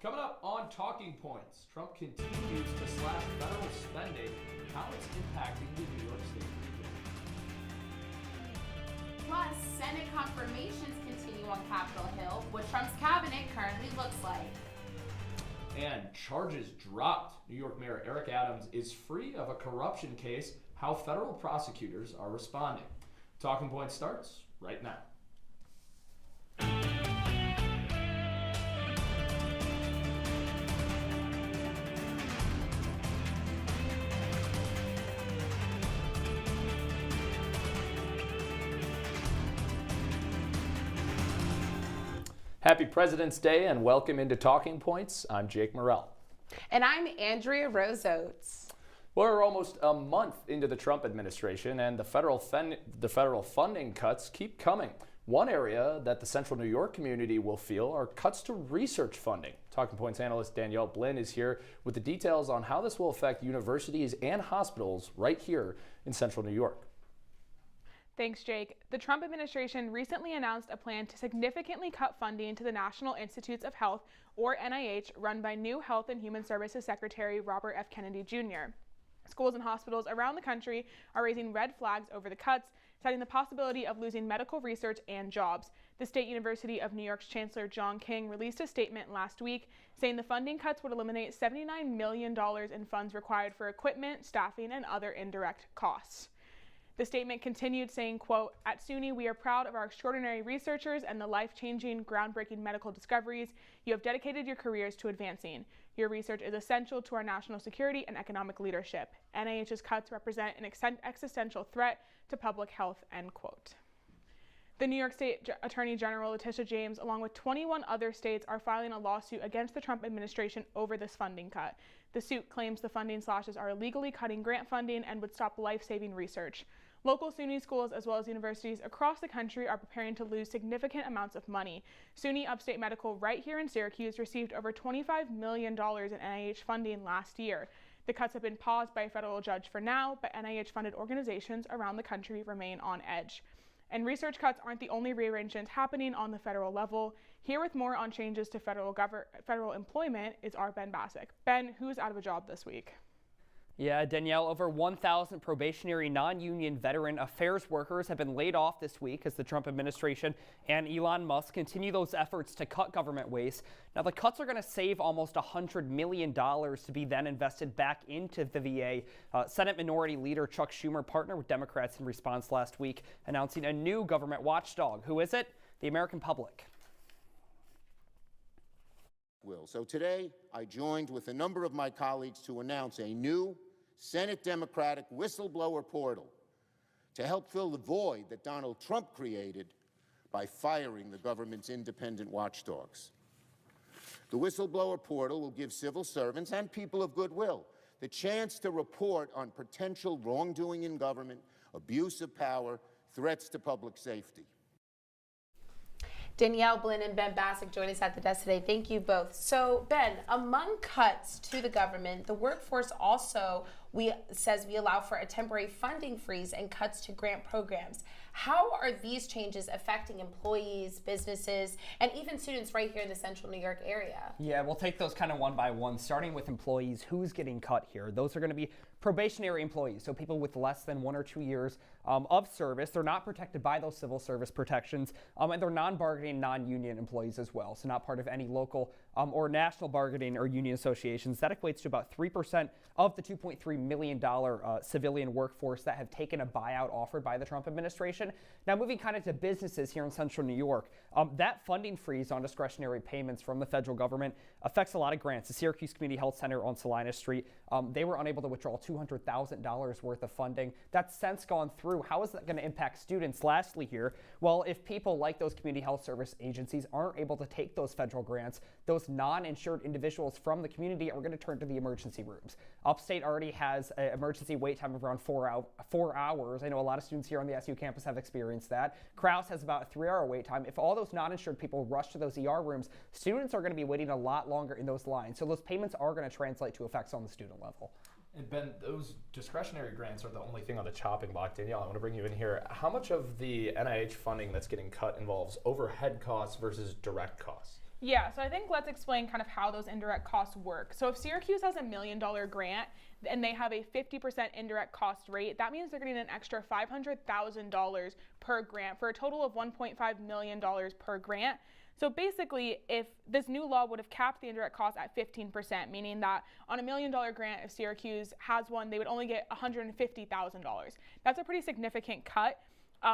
Coming up on Talking Points, Trump continues to slash federal spending, how it's impacting the New York State region. Plus, Senate confirmations continue on Capitol Hill, what Trump's cabinet currently looks like. And charges dropped. New York Mayor Eric Adams is free of a corruption case, how federal prosecutors are responding. Talking Points starts right now. Happy President's Day and welcome into Talking Points. I'm Jake Morel. And I'm Andrea-Rose Oates. We're almost a month into the Trump administration and the federal funding cuts keep coming. One area that the Central New York community will feel are cuts to research funding. Talking Points analyst Danielle Blinn is here with the details on how this will affect universities and hospitals right here in Central New York. Thanks, Jake. The Trump administration recently announced a plan to significantly cut funding to the National Institutes of Health, or NIH, run by new Health and Human Services Secretary Robert F. Kennedy Jr. Schools and hospitals around the country are raising red flags over the cuts, citing the possibility of losing medical research and jobs. The State University of New York's Chancellor John King released a statement last week saying the funding cuts would eliminate $79 million in funds required for equipment, staffing, and other indirect costs. The statement continued saying, quote, "At SUNY, we are proud of our extraordinary researchers and the life-changing, groundbreaking medical discoveries you have dedicated your careers to advancing. Your research is essential to our national security and economic leadership. NIH's cuts represent an existential threat to public health," end quote. The New York State Attorney General Letitia James, along with 21 other states, are filing a lawsuit against the Trump administration over this funding cut. The suit claims the funding slashes are illegally cutting grant funding and would stop life-saving research. Local SUNY schools as well as universities across the country are preparing to lose significant amounts of money. SUNY Upstate Medical right here in Syracuse received over $25 million in NIH funding last year. The cuts have been paused by a federal judge for now, but NIH-funded organizations around the country remain on edge. And research cuts aren't the only rearrangements happening on the federal level. Here with more on changes to federal employment is our Ben Bassick. Ben, who's out of a job this week? Yeah, Danielle, over 1,000 probationary non-union veteran affairs workers have been laid off this week as the Trump administration and Elon Musk continue those efforts to cut government waste. Now, the cuts are going to save almost $100 million to be then invested back into the VA. Senate Minority Leader Chuck Schumer partnered with Democrats in response last week, announcing a new government watchdog. Who is it? The American public. So today, I joined with a number of my colleagues to announce a new Senate Democratic whistleblower portal to help fill the void that Donald Trump created by firing the government's independent watchdogs. The whistleblower portal will give civil servants and people of goodwill the chance to report on potential wrongdoing in government, abuse of power, threats to public safety. Danielle Blinn and Ben Bassick join us at the desk today. Thank you both. So, Ben, among cuts to the government, the workforce also says we allow for a temporary funding freeze and cuts to grant programs. How are these changes affecting employees, businesses, and even students right here in the Central New York area? Yeah, we'll take those kind of one by one, starting with employees. Who's getting cut here? Those are going to be probationary employees, so people with less than 1 or 2 years of service. They're not protected by those civil service protections, and they're non-bargaining, non-union employees as well, so not part of any local or national bargaining or union associations. That equates to about 3% of the $2.3 million civilian workforce that have taken a buyout offered by the Trump administration. Now, moving kind of to businesses here in Central New York, that funding freeze on discretionary payments from the federal government affects a lot of grants. The Syracuse Community Health Center on Salinas Street, they were unable to withdraw $200,000 worth of funding. That's since gone through. How is that going to impact students? Lastly here, well, if people like those community health service agencies aren't able to take those federal grants, those non-insured individuals from the community are going to turn to the emergency rooms. Upstate already has an emergency wait time of around 4 hours. I know a lot of students here on the SU campus have experienced that. Krause has about a 3-hour wait time. If all those non-insured people rush to those ER rooms, students are going to be waiting a lot longer in those lines. So those payments are going to translate to effects on the student level. And Ben, those discretionary grants are the only thing on the chopping block. Danielle, I want to bring you in here. How much of the NIH funding that's getting cut involves overhead costs versus direct costs? Yeah, so I think let's explain kind of how those indirect costs work. So if Syracuse has $1 million grant and they have a 50% indirect cost rate, that means they're getting an extra $500,000 per grant for a total of $1.5 million per grant. So basically, if this new law would have capped the indirect cost at 15%, meaning that on $1 million grant, if Syracuse has one, they would only get $150,000. That's a pretty significant cut.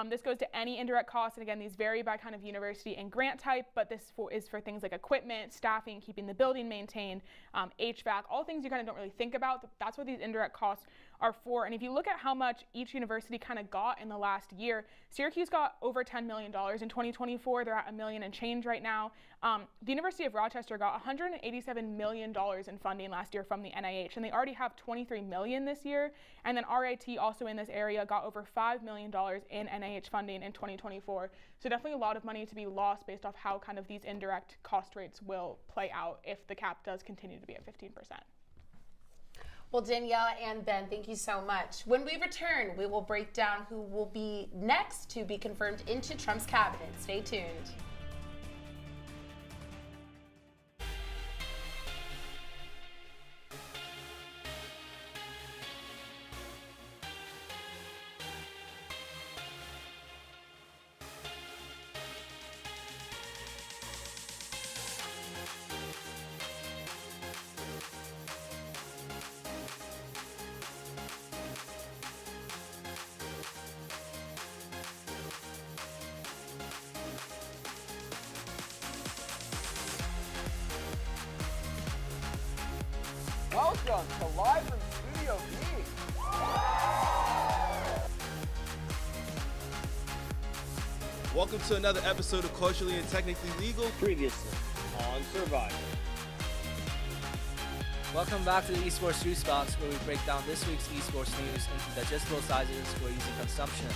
This goes to any indirect costs, and again, these vary by kind of university and grant type, but this is for things like equipment, staffing, keeping the building maintained, HVAC, all things you kind of don't really think about. That's what these indirect costs are for. And if you look at how much each university kind of got in the last year, Syracuse got over $10 million in 2024. They're at $1 million and change right now. The University of Rochester got $187 million in funding last year from the NIH, and they already have $23 million this year. And then RIT, also in this area, got over $5 million in NIH funding in 2024. So definitely a lot of money to be lost based off how kind of these indirect cost rates will play out if the cap does continue to be at 15%. Well, Daniela and Ben, thank you so much. When we return, we will break down who will be next to be confirmed into Trump's cabinet. Stay tuned. Welcome to Live from Studio B. Welcome to another episode of Culturally and Technically Legal. Previously on Survivor. Welcome back to the Esports Juice Box, where we break down this week's esports news into digestible sizes for easy consumption.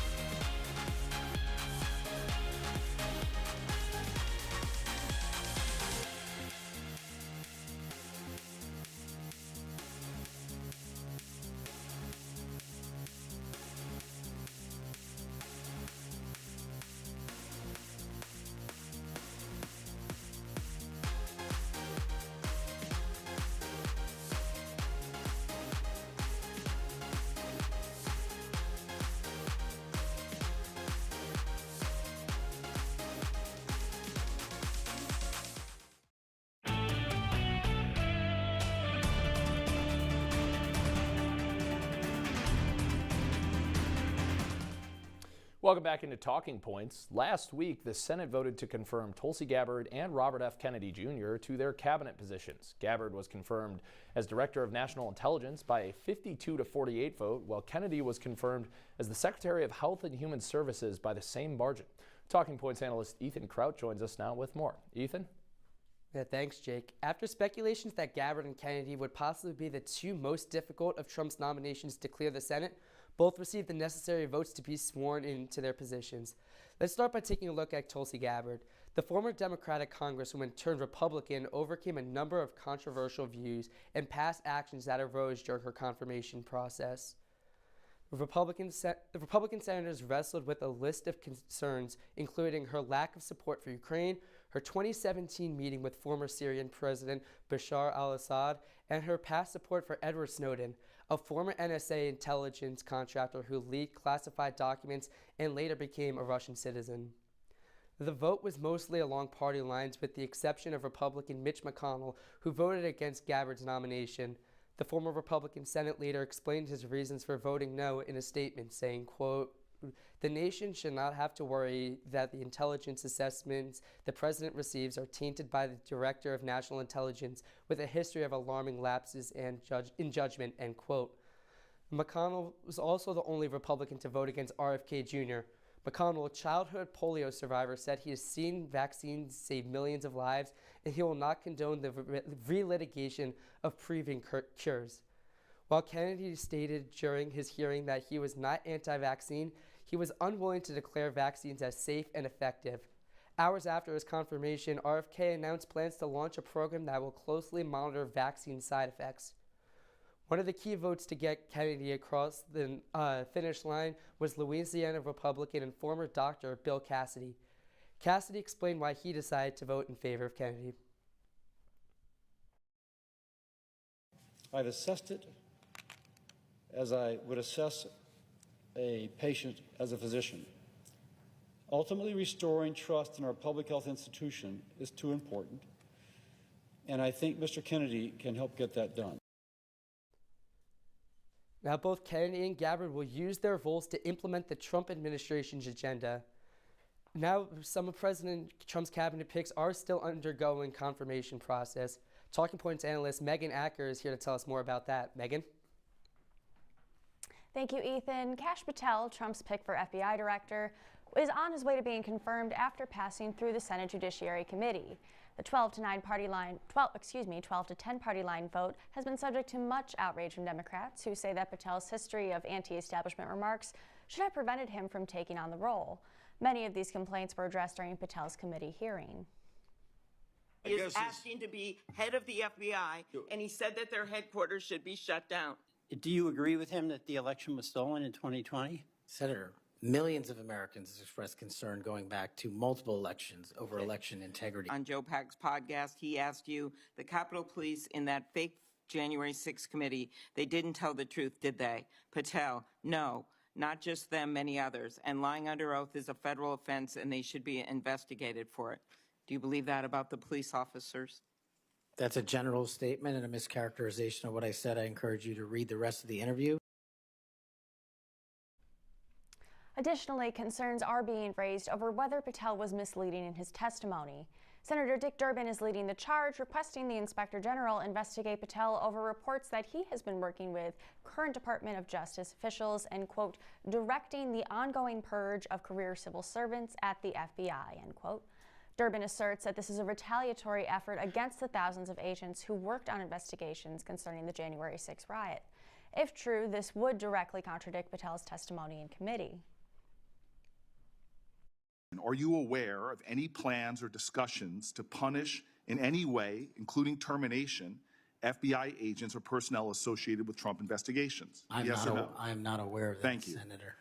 Welcome back into Talking Points. Last week, the Senate voted to confirm Tulsi Gabbard and Robert F. Kennedy Jr. to their cabinet positions. Gabbard was confirmed as Director of National Intelligence by a 52-48 vote, while Kennedy was confirmed as the Secretary of Health and Human Services by the same margin. Talking Points analyst Ethan Kraut joins us now with more. Ethan? Yeah, thanks, Jake. After speculations that Gabbard and Kennedy would possibly be the two most difficult of Trump's nominations to clear the Senate, both received the necessary votes to be sworn into their positions. Let's start by taking a look at Tulsi Gabbard. The former Democratic Congresswoman turned Republican overcame a number of controversial views and past actions that arose during her confirmation process. The Republican senators wrestled with a list of concerns, including her lack of support for Ukraine, her 2017 meeting with former Syrian President Bashar al-Assad, and her past support for Edward Snowden, a former NSA intelligence contractor who leaked classified documents and later became a Russian citizen. The vote was mostly along party lines, with the exception of Republican Mitch McConnell, who voted against Gabbard's nomination. The former Republican Senate leader explained his reasons for voting no in a statement, saying, quote, "The nation should not have to worry that the intelligence assessments the president receives are tainted by the Director of National Intelligence with a history of alarming lapses in judgment," end quote. McConnell was also the only Republican to vote against RFK Jr. McConnell, a childhood polio survivor, said he has seen vaccines save millions of lives, and he will not condone the relitigation of proven cures. While Kennedy stated during his hearing that he was not anti-vaccine, he was unwilling to declare vaccines as safe and effective. Hours after his confirmation, RFK announced plans to launch a program that will closely monitor vaccine side effects. One of the key votes to get Kennedy across the finish line was Louisiana Republican and former doctor Bill Cassidy. Cassidy explained why he decided to vote in favor of Kennedy. I've assessed it as I would assess a patient as a physician. Ultimately, restoring trust in our public health institution is too important, and I think Mr. Kennedy can help get that done. Now, both Kennedy and Gabbard will use their roles to implement the Trump administration's agenda. Now, some of President Trump's cabinet picks are still undergoing confirmation process. Talking Points analyst Megan Acker is here to tell us more about that. Megan? Thank you, Ethan. Kash Patel, Trump's pick for FBI director, is on his way to being confirmed after passing through the Senate Judiciary Committee. The 12 to 10 party line vote has been subject to much outrage from Democrats who say that Patel's history of anti-establishment remarks should have prevented him from taking on the role. Many of these complaints were addressed during Patel's committee hearing. He is asking to be head of the FBI, and he said that their headquarters should be shut down. Do you agree with him that the election was stolen in 2020? Senator, millions of Americans expressed concern going back to multiple elections over election integrity. On Joe Pack's podcast, he asked you, the Capitol Police in that fake January 6th committee, they didn't tell the truth, did they? Patel, no, not just them, many others. And lying under oath is a federal offense, and they should be investigated for it. Do you believe that about the police officers? That's a general statement and a mischaracterization of what I said. I encourage you to read the rest of the interview. Additionally, concerns are being raised over whether Patel was misleading in his testimony. Senator Dick Durbin is leading the charge, requesting the Inspector General investigate Patel over reports that he has been working with current Department of Justice officials and, quote, directing the ongoing purge of career civil servants at the FBI, end quote. Durbin asserts that this is a retaliatory effort against the thousands of agents who worked on investigations concerning the January 6th riot. If true, this would directly contradict Patel's testimony in committee. Are you aware of any plans or discussions to punish in any way, including termination, FBI agents or personnel associated with Trump investigations? Yes or no? I am not aware of that, Thank you. Senator.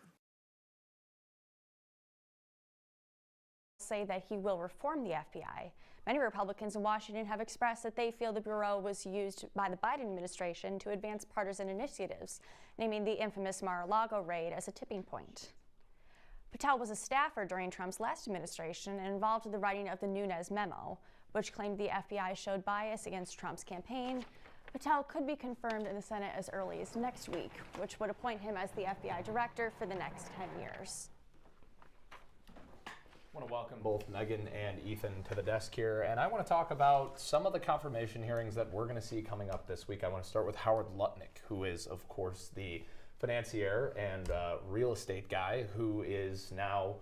Say that he will reform the FBI. Many Republicans in Washington have expressed that they feel the Bureau was used by the Biden administration to advance partisan initiatives, naming the infamous Mar-a-Lago raid as a tipping point. Patel was a staffer during Trump's last administration and involved in the writing of the Nunes memo, which claimed the FBI showed bias against Trump's campaign. Patel could be confirmed in the Senate as early as next week, which would appoint him as the FBI director for the next 10 years. I want to welcome both Megan and Ethan to the desk here, and I want to talk about some of the confirmation hearings that we're going to see coming up this week. I want to start with Howard Lutnick, who is, of course, the financier and real estate guy who is now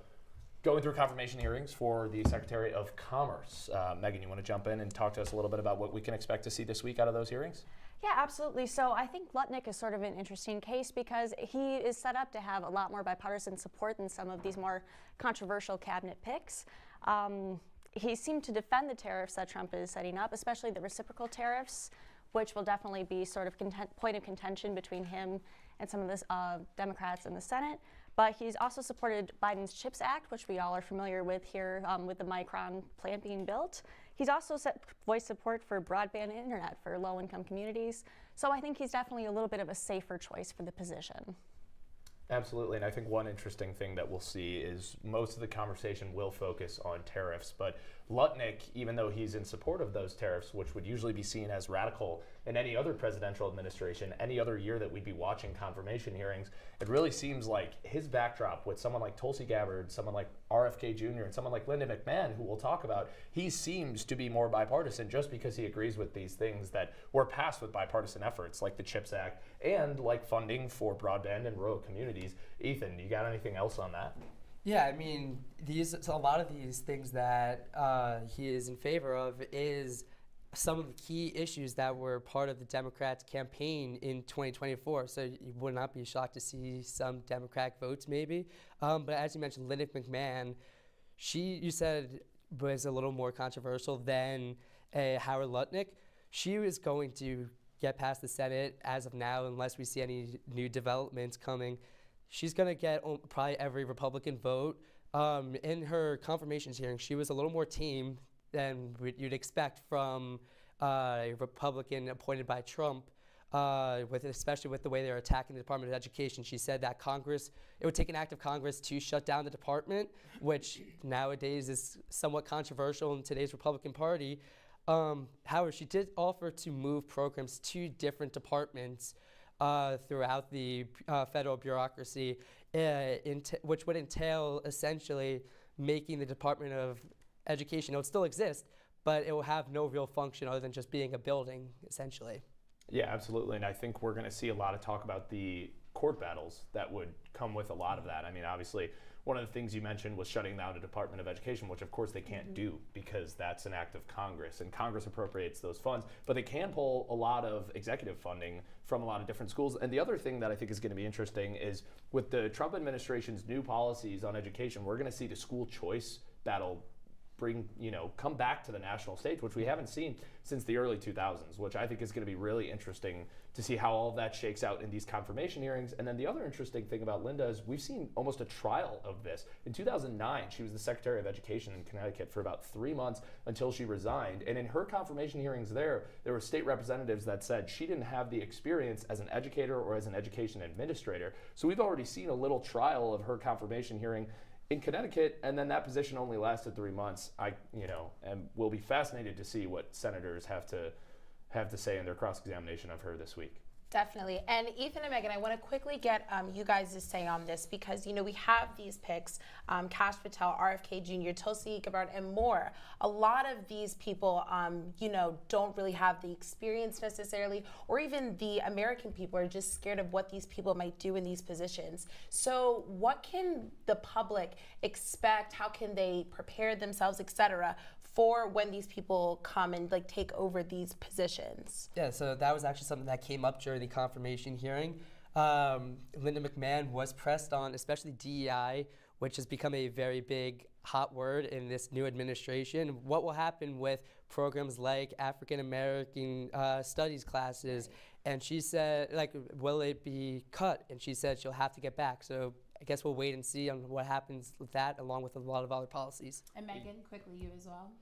going through confirmation hearings for the Secretary of Commerce. Megan, you want to jump in and talk to us a little bit about what we can expect to see this week out of those hearings? Yeah, absolutely. So I think Lutnick is sort of an interesting case because he is set up to have a lot more bipartisan support than some of these more controversial cabinet picks. He seemed to defend the tariffs that Trump is setting up, especially the reciprocal tariffs, which will definitely be sort of point of contention between him and some of the Democrats in the Senate. But he's also supported Biden's CHIPS Act, which we all are familiar with here with the Micron plant being built. He's also voiced support for broadband internet for low-income communities. So I think he's definitely a little bit of a safer choice for the position. Absolutely, and I think one interesting thing that we'll see is most of the conversation will focus on tariffs, but Lutnick, even though he's in support of those tariffs, which would usually be seen as radical in any other presidential administration, any other year that we'd be watching confirmation hearings, it really seems like his backdrop with someone like Tulsi Gabbard, someone like RFK Jr., and someone like Linda McMahon, who we'll talk about, he seems to be more bipartisan just because he agrees with these things that were passed with bipartisan efforts, like the CHIPS Act and like funding for broadband and rural communities. Ethan, you got anything else on that? Yeah, I mean, a lot of these things that he is in favor of is some of the key issues that were part of the Democrats' campaign in 2024. So you would not be shocked to see some Democratic votes maybe. But as you mentioned, Linda McMahon, you said was a little more controversial than Howard Lutnick. She was going to get past the Senate as of now unless we see any new developments coming. She's going to get probably every Republican vote In her confirmations hearing, she was a little more tame than you'd expect from a Republican appointed by Trump, especially with the way they're attacking the Department of Education. She said that it would take an act of Congress to shut down the department, which nowadays is somewhat controversial in today's Republican Party. However, she did offer to move programs to different departments throughout the federal bureaucracy, which would entail essentially making the Department of Education, it would still exist, but it will have no real function other than just being a building, essentially. Yeah, absolutely. And I think we're going to see a lot of talk about the court battles that would come with a lot of that. I mean, obviously, one of the things you mentioned was shutting down the Department of Education, which of course they can't do because that's an act of Congress, and Congress appropriates those funds, but they can pull a lot of executive funding from a lot of different schools. And the other thing that I think is going to be interesting is with the Trump administration's new policies on education, we're going to see the school choice battle come back to the national stage, which we haven't seen since the early 2000s, which I think is going to be really interesting to see how all of that shakes out in these confirmation hearings. And then the other interesting thing about Linda is we've seen almost a trial of this. In 2009, she was the Secretary of Education in Connecticut for about 3 months until she resigned. And in her confirmation hearings there were state representatives that said she didn't have the experience as an educator or as an education administrator. So we've already seen a little trial of her confirmation hearing in Connecticut, and then that position only lasted 3 months. And we'll be fascinated to see what senators have to say in their cross-examination of her this week. Definitely. And Ethan and Megan, I want to quickly get you guys to say on this because, we have these picks, Kash Patel, RFK Jr., Tulsi Gabbard, and more. A lot of these people, don't really have the experience necessarily, or even the American people are just scared of what these people might do in these positions. So what can the public expect? How can they prepare themselves, etc., for when these people come and take over these positions? Yeah, so that was actually something that came up during the confirmation hearing. Linda McMahon was pressed on, especially DEI, which has become a very big hot word in this new administration. What will happen with programs like African American studies classes? And she said, will it be cut? And she said she'll have to get back. So I guess we'll wait and see on what happens with that, along with a lot of other policies. And Megan, quickly, you as well.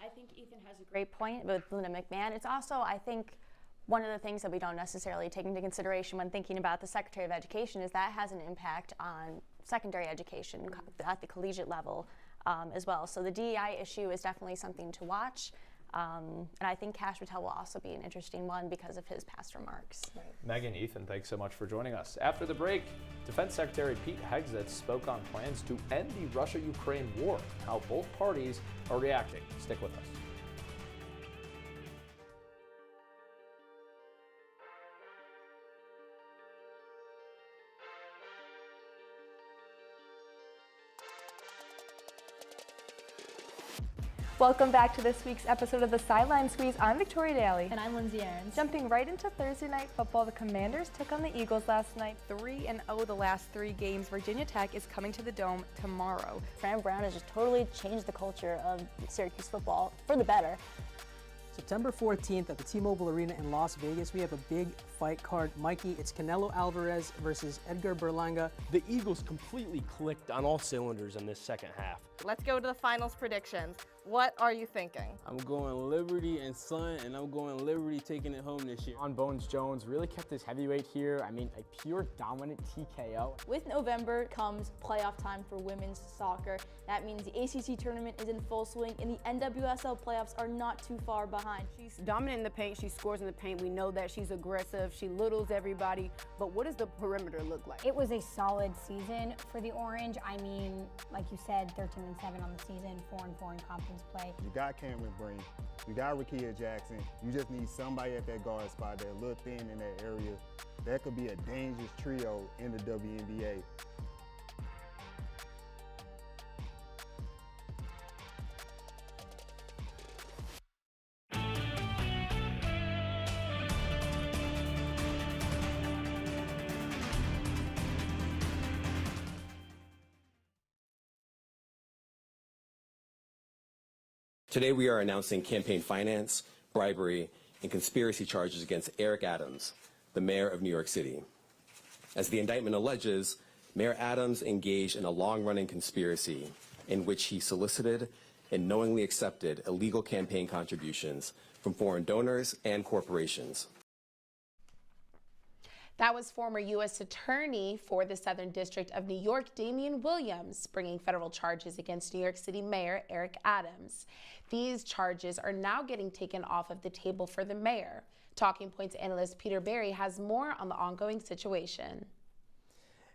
I think Ethan has a great point with Linda McMahon. It's also, I think, one of the things that we don't necessarily take into consideration when thinking about the Secretary of Education is that has an impact on secondary education at the collegiate level as well. So the DEI issue is definitely something to watch. And I think Kash Patel will also be an interesting one because of his past remarks. Right. Megan, Ethan, thanks so much for joining us. After the break, Defense Secretary Pete Hegseth spoke on plans to end the Russia-Ukraine war, how both parties are reacting. Stick with us. Welcome back to this week's episode of the Sideline Squeeze. I'm Victoria Daly. And I'm Lindsay Aarons. Jumping right into Thursday night football, the Commanders took on the Eagles last night. 3-0 the last 3 games. Virginia Tech is coming to the Dome tomorrow. Fran Brown has just totally changed the culture of Syracuse football for the better. September 14th at the T-Mobile Arena in Las Vegas, we have a big fight card. Mikey, it's Canelo Alvarez versus Edgar Berlanga. The Eagles completely clicked on all cylinders in this second half. Let's go to the finals predictions. What are you thinking? I'm going Liberty and Sun, and I'm going Liberty taking it home this year. On Bones Jones really kept his heavyweight here. I mean, a pure dominant TKO. With November comes playoff time for women's soccer. That means the ACC tournament is in full swing, and the NWSL playoffs are not too far behind. She's dominant in the paint. She scores in the paint. We know that she's aggressive. She littles everybody. But what does the perimeter look like? It was a solid season for the Orange. I mean, like you said, 13-7 on the season, 4-4 in conference play. You got Cameron Breen, you got Rakia Jackson. You just need somebody at that guard spot that look thin in that area. That could be a dangerous trio in the WNBA. Today we are announcing campaign finance, bribery, and conspiracy charges against Eric Adams, the mayor of New York City. As the indictment alleges, Mayor Adams engaged in a long-running conspiracy in which he solicited and knowingly accepted illegal campaign contributions from foreign donors and corporations. That was former U.S. Attorney for the Southern District of New York, Damian Williams, bringing federal charges against New York City Mayor Eric Adams. These charges are now getting taken off of the table for the mayor. Talking Points analyst Peter Barry has more on the ongoing situation.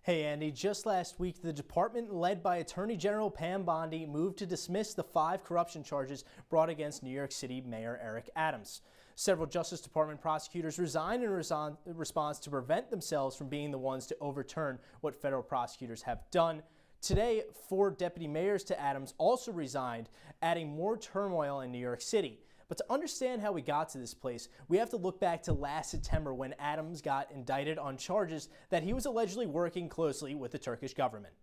Hey Andy, just last week, the department led by Attorney General Pam Bondi moved to dismiss the 5 corruption charges brought against New York City Mayor Eric Adams. Several Justice Department prosecutors resigned in response to prevent themselves from being the ones to overturn what federal prosecutors have done. Today, 4 deputy mayors to Adams also resigned, adding more turmoil in New York City. But to understand how we got to this place, we have to look back to last September when Adams got indicted on charges that he was allegedly working closely with the Turkish government.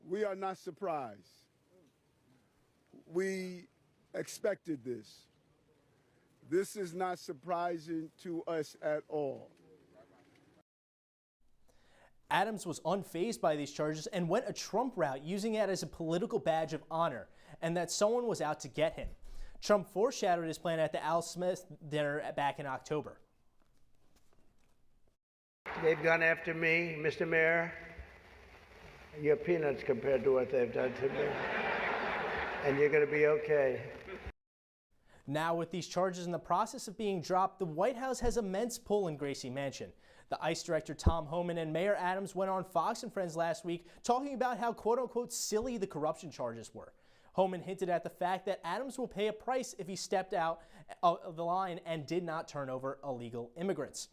We are not surprised. We expected this. This is not surprising to us at all. Adams was unfazed by these charges and went a Trump route, using it as a political badge of honor, and that someone was out to get him. Trump foreshadowed his plan at the Al Smith dinner back in October. They've gone after me, Mr. Mayor. You're peanuts compared to what they've done to me. And you're going to be okay. Now, with these charges in the process of being dropped, the White House has immense pull in Gracie Mansion. The ICE director Tom Homan and Mayor Adams went on Fox and Friends last week talking about how quote-unquote silly the corruption charges were. Homan hinted at the fact that Adams will pay a price if he stepped out of the line and did not turn over illegal immigrants.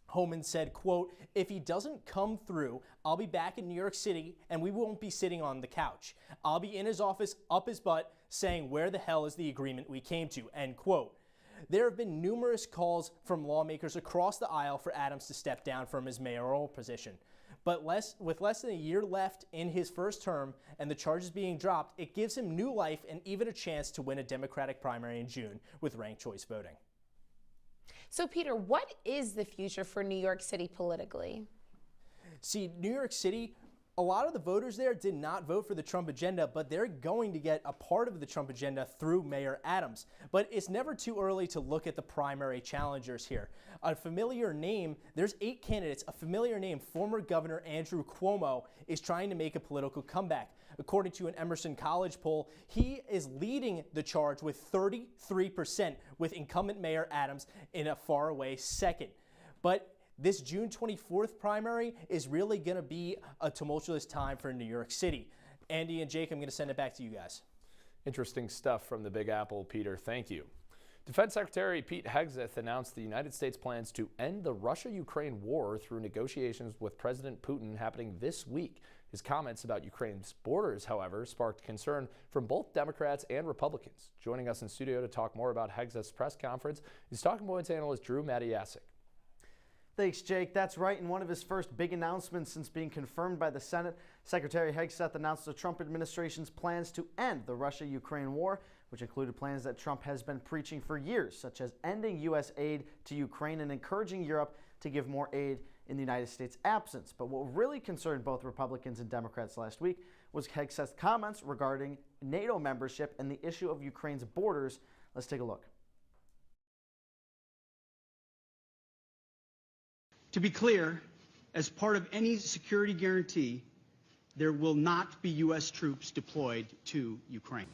Homan said, quote, "If he doesn't come through, I'll be back in New York City and we won't be sitting on the couch. I'll be in his office, up his butt, saying where the hell is the agreement we came to," end quote. There have been numerous calls from lawmakers across the aisle for Adams to step down from his mayoral position. But with less than a year left in his first term and the charges being dropped, it gives him new life and even a chance to win a Democratic primary in June with ranked choice voting. So Peter, what is the future for New York City politically? See, New York City, a lot of the voters there did not vote for the Trump agenda, but they're going to get a part of the Trump agenda through Mayor Adams. But it's never too early to look at the primary challengers here. A familiar name, there's 8 candidates. A familiar name, former Governor Andrew Cuomo, is trying to make a political comeback. According to an Emerson College poll, he is leading the charge with 33%, with incumbent Mayor Adams in a faraway second. But this June 24th primary is really going to be a tumultuous time for New York City. Andy and Jake, I'm going to send it back to you guys. Interesting stuff from the Big Apple, Peter. Thank you. Defense Secretary Pete Hegseth announced the United States plans to end the Russia-Ukraine war through negotiations with President Putin happening this week. His comments about Ukraine's borders, however, sparked concern from both Democrats and Republicans. Joining us in studio to talk more about Hegseth's press conference is Talking Points analyst Drew Matiasic. Thanks, Jake. That's right. In one of his first big announcements since being confirmed by the Senate, Secretary Hegseth announced the Trump administration's plans to end the Russia-Ukraine war, which included plans that Trump has been preaching for years, such as ending U.S. aid to Ukraine and encouraging Europe to give more aid in the United States' absence. But what really concerned both Republicans and Democrats last week was Hegseth's comments regarding NATO membership and the issue of Ukraine's borders. Let's take a look. To be clear, as part of any security guarantee, there will not be U.S. troops deployed to Ukraine.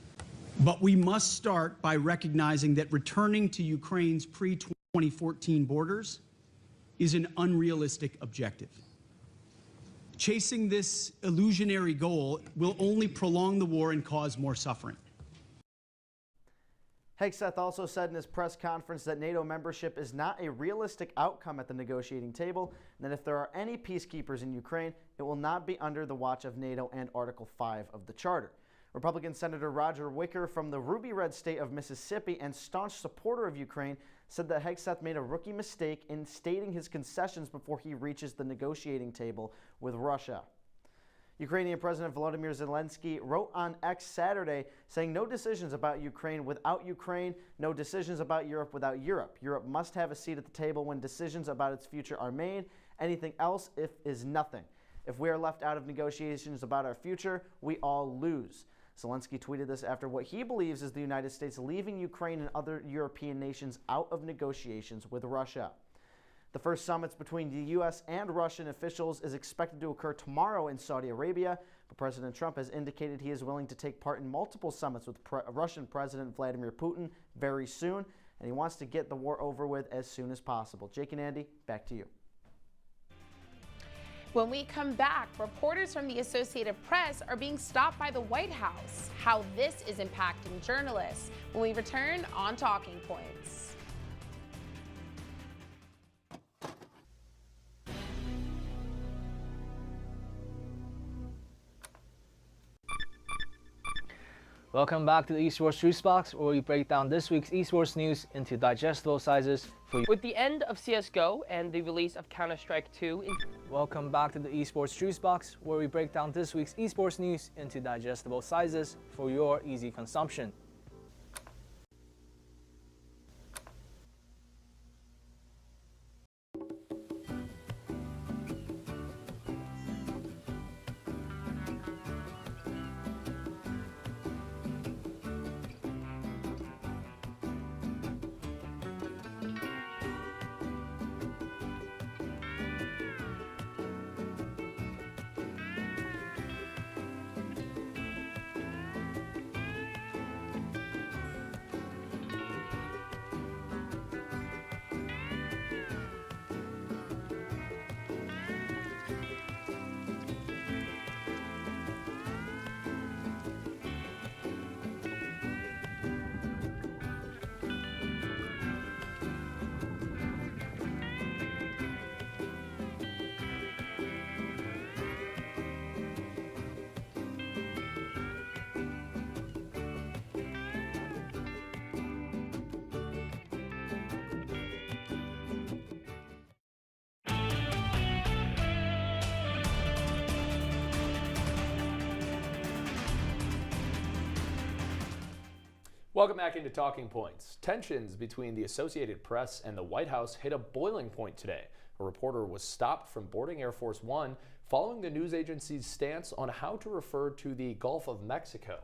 But we must start by recognizing that returning to Ukraine's pre-2014 borders is an unrealistic objective. Chasing this illusionary goal will only prolong the war and cause more suffering. Hegseth also said in his press conference that NATO membership is not a realistic outcome at the negotiating table, and that if there are any peacekeepers in Ukraine, it will not be under the watch of NATO and Article 5 of the Charter. Republican Senator Roger Wicker from the Ruby Red state of Mississippi and staunch supporter of Ukraine said that Hegseth made a rookie mistake in stating his concessions before he reaches the negotiating table with Russia. Ukrainian President Volodymyr Zelensky wrote on X Saturday saying no decisions about Ukraine without Ukraine, no decisions about Europe without Europe. Europe must have a seat at the table when decisions about its future are made, Anything else is nothing. If we are left out of negotiations about our future, we all lose. Zelensky tweeted this after what he believes is the United States leaving Ukraine and other European nations out of negotiations with Russia. The first summits between the U.S. and Russian officials is expected to occur tomorrow in Saudi Arabia, but President Trump has indicated he is willing to take part in multiple summits with Russian President Vladimir Putin very soon, and he wants to get the war over with as soon as possible. Jake and Andy, back to you. When we come back, reporters from the Associated Press are being stopped by the White House. How this is impacting journalists. When we return on Talking Points. Welcome back to the Esports Juice Box, where we break down this week's esports news into digestible sizes for you. With the end of CSGO and the release of Counter-Strike 2. Welcome back to the Esports Juice Box, where we break down this week's esports news into digestible sizes for your easy consumption. Welcome back into Talking Points. Tensions between the Associated Press and the White House hit a boiling point today. A reporter was stopped from boarding Air Force One following the news agency's stance on how to refer to the Gulf of Mexico.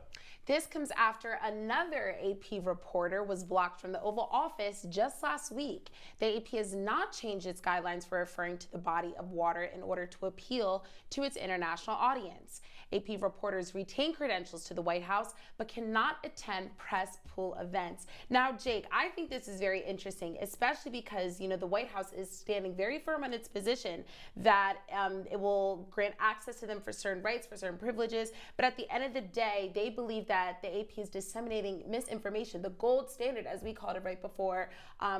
This comes after another AP reporter was blocked from the Oval Office just last week. The AP has not changed its guidelines for referring to the body of water in order to appeal to its international audience. AP reporters retain credentials to the White House but cannot attend press pool events. Now, Jake, I think this is very interesting, especially because, the White House is standing very firm on its position that it will grant access to them for certain rights, for certain privileges. But at the end of the day, they believe that the AP is disseminating misinformation, the gold standard, as we called it right before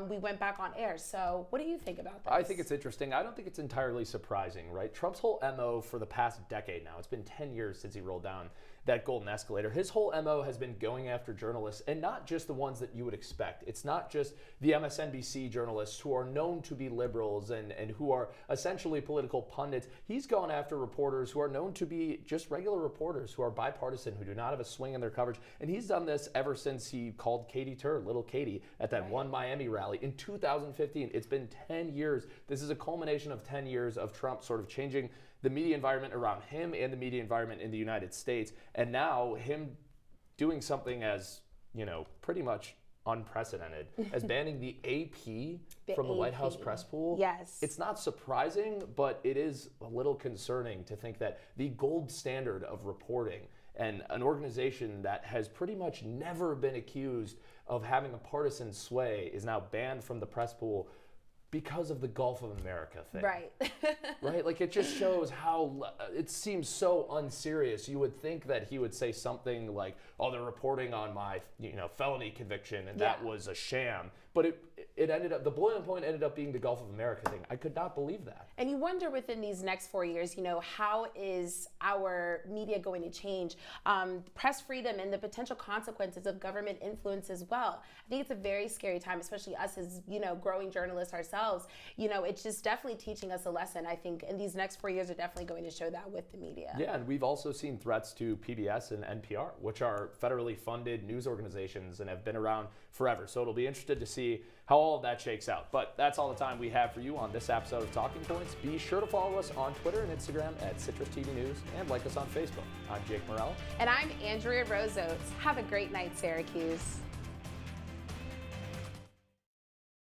we went back on air. So what do you think about this? I think it's interesting. I don't think it's entirely surprising, right? Trump's whole MO for the past decade now, it's been 10 years since he rolled down that golden escalator. His whole MO has been going after journalists, and not just the ones that you would expect. It's not just the MSNBC journalists who are known to be liberals and who are essentially political pundits. He's gone after reporters who are known to be just regular reporters, who are bipartisan, who do not have a swing in their coverage. And he's done this ever since he called Katie Tur, little Katie, at that one Miami rally in 2015. It's been 10 years. This is a culmination of 10 years of Trump sort of changing the media environment around him and the media environment in the United States. And now him doing something as, pretty much unprecedented as banning the AP from the White House press pool. Yes. It's not surprising, but it is a little concerning to think that the gold standard of reporting and an organization that has pretty much never been accused of having a partisan sway is now banned from the press pool because of the Gulf of America thing. Right. Right? Like, it just shows how it seems so unserious. You would think that he would say something like, oh, they're reporting on my, felony conviction, and that was a sham. But it ended up, the boiling point ended up being the Gulf of America thing. I could not believe that. And you wonder within these next 4 years, how is our media going to change? Press freedom and the potential consequences of government influence as well. I think it's a very scary time, especially us as, growing journalists ourselves. themselves. You know, it's just definitely teaching us a lesson, I think, and these next 4 years are definitely going to show that with the media. Yeah, and we've also seen threats to PBS and NPR, which are federally funded news organizations and have been around forever. So it'll be interesting to see how all of that shakes out. But that's all the time we have for you on this episode of Talking Points. Be sure to follow us on Twitter and Instagram at CitrusTV News and like us on Facebook. I'm Jake Morel. And I'm Andrea-Rose Oates. Have a great night, Syracuse.